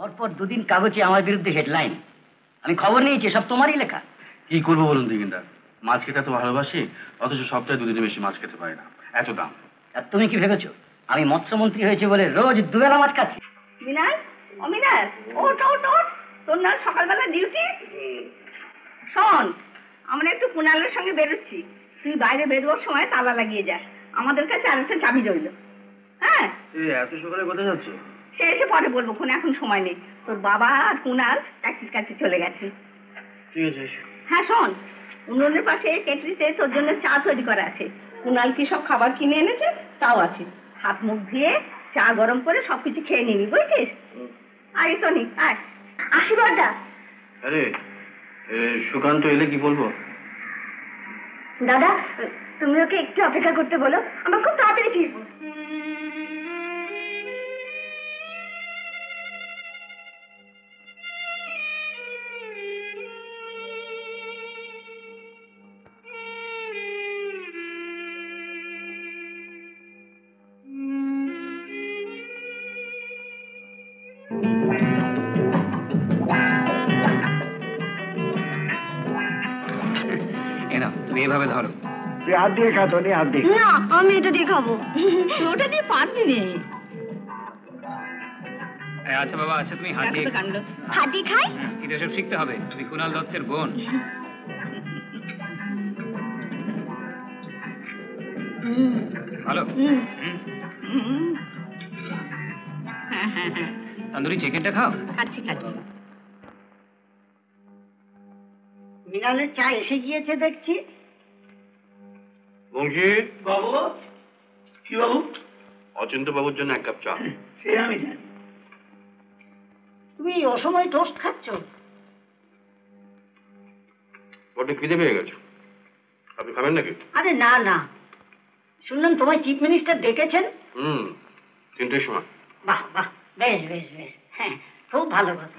পরপর দুদিন কাগজে আমার বিরুদ্ধে হেডলাইন। আমি খবর নিয়েছি, সব তোমারই লেখা। কি করবো বলুন দিগিনদার, মাছ খেতে এত ভালোবাসি, অথচ সপ্তাহে দুদিনে বেশি মাছ খেতে পারি না, এত দাম। আর তুমি কি ভেবেছো আমি মৎস্যমন্ত্রী হয়েছে বলে রোজ দুবেলা মাছ খাচ্ছি? মিনাল, ও মিনাল, ওঠ ওঠ ওঠ, তোর না সকালবেলা ডিউটি। শোন, আমরা একটু কুণালের সঙ্গে বেরোচ্ছি, তুই বাইরে বেরোবার সময় তালা লাগিয়ে যাস। আমাদের কাছে আরেকটা চাবি রইল। হ্যাঁ, এত সকালে কোথায় যাচ্ছ? সে এসে পরে বলবো, এখন সময় নেই। তোর বাবা আর কুণাল ট্যাক্সির কাছে চলে গেছে। ঠিক আছে। হ্যাঁ শোন, উনুনের পাশে কেটলিতে তোর জন্য চা তৈরি করা আছে। কুণাল কি সব খাবার কিনে এনেছে, তাও আছে। হাত মুখ ধুয়ে চা গরম করে সবকিছু খেয়ে নিবি, বুঝছিস? আয় তো নি, আয়। আশীর্বাদটা। আরে সুকান্ত এলে কি বলবো? দাদা, তুমি ওকে একটু অপেক্ষা করতে বলো, আমরা খুব তাড়াতাড়ি ফিরবো। তুমি এভাবে ধরো। তুই হাত দিয়ে খা, তোর হাত দিয়ে। না, আমি এটা দিয়ে খাবো। ওটা দিয়ে পারবি নে। আচ্ছা বাবা, আচ্ছা তুমি হাত দিয়ে হাত দিয়ে খাই। এটা সব শিখতে হবে, তুমি কুণাল দত্তের বোন। ভালো। তন্দুরি চিকেনটা খাও। খাচ্ছি খাচ্ছি। মিনালের চা এসে গিয়েছে দেখছি। বংশী বাবু, কি বাবু? অচিন্ত বাবুর জন্য এক কাপ চা। সে আমি জানি। তুমি অসময় টোস্ট খাচ্ছ? বড্ড খিদে পেয়ে গেছে, আপনি খাবেন নাকি? আরে না না, শুনলাম তোমায় চিফ মিনিস্টার ডেকেছেন। 3টের সময়। বাহ বাহ, বেশ বেশ বেশ, হ্যাঁ খুব ভালো কথা।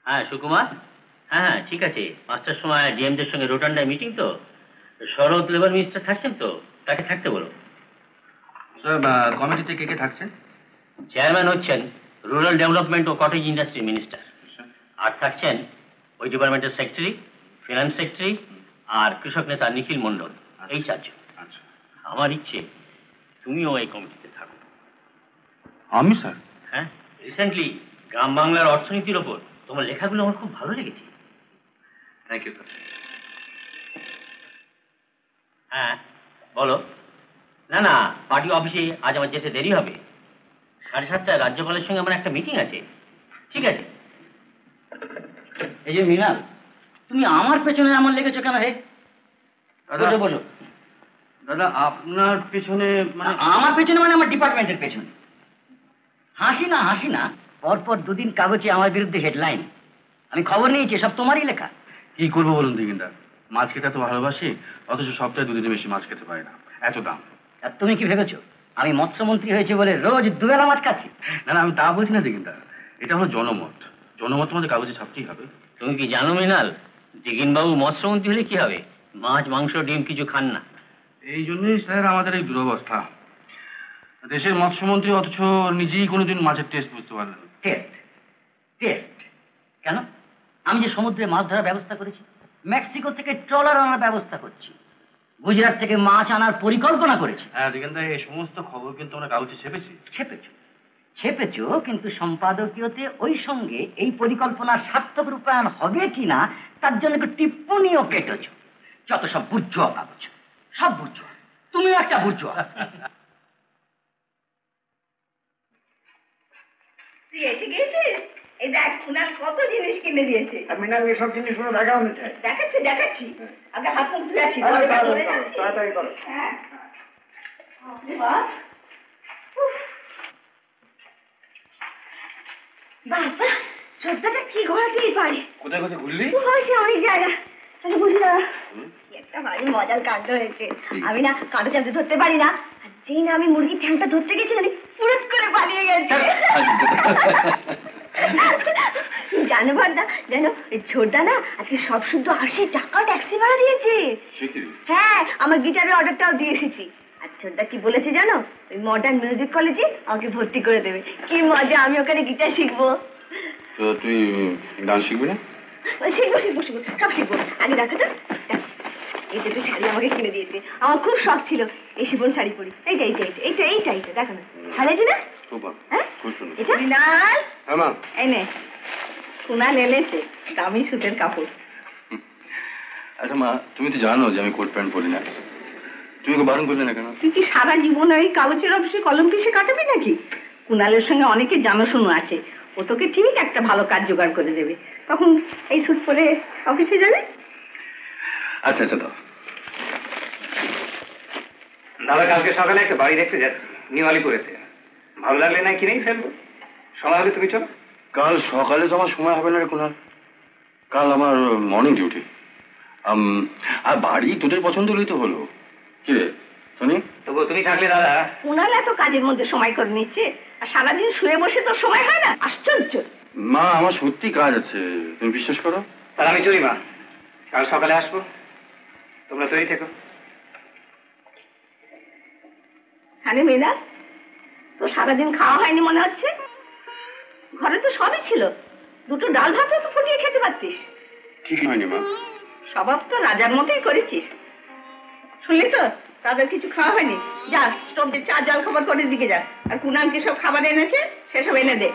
হ্যাঁ সুকুমার, হ্যাঁ ঠিক আছে, 5টার সময় ডিএমদের সঙ্গে রোটান্ডায় মিটিং। তো শরৎ লেবার মিনিস্টার থাকছেন, তো তাকে থাকতে বলো। স্যার কমিটিতে কে কে থাকছেন? চেয়ারম্যান হচ্ছেন রুরাল ডেভেলপমেন্ট ও কটেজ ইন্ডাস্ট্রি মিনিস্টার, আর থাকছেন ওই ডিপার্টমেন্টের সেক্রেটারি, ফিনান্স সেক্রেটারি আর কৃষক নেতা নিখিল মণ্ডল, এই 4 জন। আচ্ছা, আমার ইচ্ছে তুমিও এই কমিটিতে থাকো। আমি স্যার? হ্যাঁ, রিসেন্টলি গ্রাম বাংলার অর্থনীতির ওপর তোমার লেখাগুলো আমার খুব ভালো লেগেছে। Thank you sir. হ্যাঁ বলো। না না, পার্টি অফিসে আজ আমার যেতে দেরি হবে। 7:30টায় রাজ্যপালের সঙ্গে আমার একটা মিটিং আছে। ঠিক আছে। এই যে মৃণাল, তুমি আমার পেছনে এমন লেগেছো কেন? হে বসো বসো। দাদা আপনার পেছনে মানে? আমার পেছনে মানে আমার ডিপার্টমেন্টের পেছনে। হাসি না হাসি না, পরপর দুদিন কাগজে আমার বিরুদ্ধে হেডলাইন। আমি খবর নিয়েছি, সব তোমারই লেখা। কি করবো বলুন দিগিনদার, মাছ খেতে এত ভালোবাসি, অথচ সপ্তাহে দুদিনে বেশি মাছ খেতে পারি না, এত দাম। আর তুমি কি ভেবেছো আমি মৎস্যমন্ত্রী হয়েছে বলে রোজ দুবেলা মাছ খাচ্ছি? না না, আমি তা বলছি না দিগিনদার, এটা হলো জনমত। জনমত আমাদের কাগজে ছাপতেই হবে। তুমি কি জানো মৃণাল, দিগিনবাবু মৎস্যমন্ত্রী হলে কি হবে? মাছ মাংস ডিম কিছু খান না। এই জন্যই স্যার আমাদের এই দুরবস্থা। দেশের মৎস্যমন্ত্রী, অথচ নিজেই কোনোদিন মাছের টেস্ট বুঝতে পারলেন। টেস্ট? টেস্ট কেন? আমি যে সমুদ্রে মাছ ধরার ব্যবস্থা করেছি, মেক্সিকো থেকে ট্রলার আনার ব্যবস্থা করছি, গুজরাট থেকে মাছ আনার পরিকল্পনা করেছি। হ্যাঁ দিগিনদার, এই সমস্ত খবর কিন্তু আমরা কাগজে ছেপেছি। ছেপেছো ছেপেছো, কিন্তু সম্পাদকীয়তে ওই সঙ্গে এই পরিকল্পনার সার্থক রূপায়ণ হবে কিনা তার জন্য একটু টিপ্পণীও কেটেছো। যত সব বুর্জোয়া কাগজ, সব বুর্জোয়া। তুমিও একটা বুর্জোয়া। তুই এসে গিয়েছিস? এই দেখ, কুণাল কত জিনিস কিনে দিয়েছে। মিনাল এসব জিনিসগুলো দেখা হতে চাই। দেখাচ্ছি দেখাচ্ছি, আগে হাত মুখ ধুয়ে আসি। তাড়াতাড়ি করো। হ্যাঁ বাহ, বাবা ছোটটা কি ঘোরাতেই পারে। কোথায় কোথায় ঘুরলি? সে অনেক জায়গা। আগে বুঝি দাঁড়া, একটা ভারী মজার কাণ্ড হয়েছে। আমি না কাঁটা চামচে ধরতে পারি না, আর যেই না আমি মুরগির ঠ্যাংটা ধরতে গেছি না ফুরুত করে পালিয়ে গেছে। জানো ভারদা, জানো এই ছোটদা না আজকে সব শুদ্ধ 80 টাকা ট্যাক্সি ভাড়া দিয়েছে। হ্যাঁ, আমার গিটারের অর্ডারটাও দিয়ে এসেছি। আর ছোটদা কি বলেছে জানো, ওই মডার্ন মিউজিক কলেজে আমাকে ভর্তি করে দেবে। কি মজা, আমি ওখানে গিটার শিখবো। তো তুই গান শিখবি না? শিখবো শিখবো শিখবো, সব শিখবো। আগে দেখো তো, এই দুটো শাড়ি আমাকে কিনে দিয়েছে, আমার খুব শখ ছিল এই শিফন শাড়ি পরি। এইটা এইটা এইটা এইটা এইটা দেখো না, ভালো আছে না? হ্যাঁ, এটা মিনাল, এই নে কুনাল এনেছে দামি সুতের কাপড়। আচ্ছা মা, তুমি তো জানো যে আমি কোট প্যান্ট পরি না, তুমি ওকে বারণ করলে না কেন? তুই কি সারা জীবন ওই কাগজের অফিসে কলম পিষে কাটাবি নাকি? কুনালের সঙ্গে অনেকে জানাশোনা আছে, ও তোকে ঠিক একটা ভালো কাজ জোগাড় করে দেবে, তখন এই স্যুট পরে অফিসে যাবে। আচ্ছা আচ্ছা দাও। দাদা কালকে সকালে একটা বাড়ি দেখতে যাচ্ছি নিউ আলিপুরেতে, ভালো লাগলে না কিনেই ফেলবো, সময় হলে তুমি চলো। কাল সকালে তো আমার সময় হবে না রে কুনাল, কাল আমার মর্নিং ডিউটি। আর বাড়ি তোদের পছন্দ হলেই তো হলো। কি রে শনি? তবু তুমি থাকলে দাদা। কুনাল এত কাজের মধ্যে সময় করে নিচ্ছে, আর সারাদিন শুয়ে বসে তোর সময় হয় না? আশ্চর্য। মা আমার সত্যি কাজ আছে, তুমি বিশ্বাস করো। তাহলে আমি চলি মা, কাল সকালে আসবো, তোমরা তৈরি থেকো। হ্যাঁ মেয়েদা, তো সারাদিন খাওয়া হয়নি মনে হচ্ছে? ঘরে তো সবই ছিল, দুটো ডাল ভাতও তো ফুটিয়ে খেতে পারতিস। ঠিক হয়নি মা। স্বভাব তো রাজার মতোই করেছিস। শুনলি তো, তাদের কিছু খাওয়া হয়নি। যা স্টোভে চা জল খাবার করে দিকে যা, আর কুনালকে সব খাবার এনেছে সেসব এনে দে।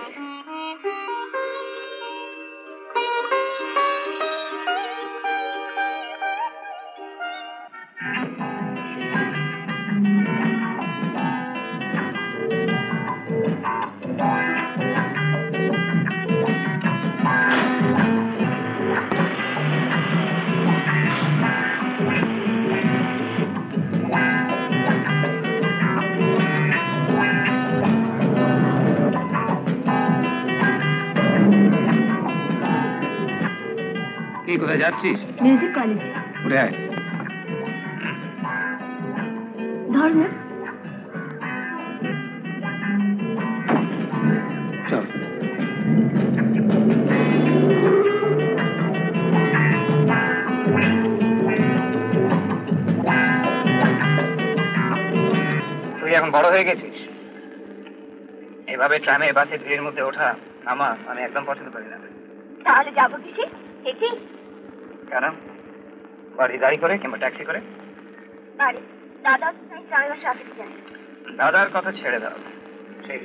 তুই কোথায় যাচ্ছিস? Music college. উঠে আয়। ধর না। চল। তুই এখন বড় হয়ে গেছিস, এভাবে ট্রামে বাসে ভিড়ের মধ্যে ওঠা নামা আমি একদম পছন্দ করি না। তাহলে যাবো কিসে? হেঁটে? কেন? বাড়ি গাড়ি করে কিংবা ট্যাক্সি করে? বাড়ি। দাদা ট্রামে বসে অফিসে যায়। দাদার কথা ছেড়ে দাও,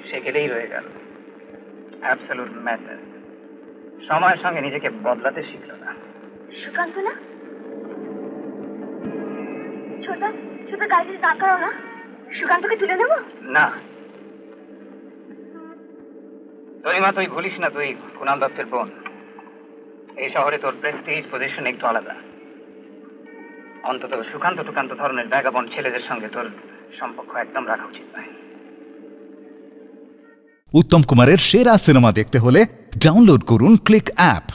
সে গেলেই রয়ে গেল। Absolute madness. সময়ের সঙ্গে নিজেকে বদলাতে শিখলো না। সুকান্ত না? ছোট ছোট গাড়িতে দাঁড় করাও না, সুকান্তকে তুলে নেবো। না তরিমা, তুই ভুলিস না তুই কুনাল দত্তের বোন। এই শহরে তোর প্রেস্টিজ পজিশন একটু আলাদা। অন্তত সুকান্ত টুকান্ত ধরনের ব্যাগাবন ছেলেদের সঙ্গে তোর সম্পর্ক একদম রাখা উচিত নয়। উত্তম কুমারের সেরা সিনেমা দেখতে হলে ডাউনলোড করুন ক্লিক অ্যাপ।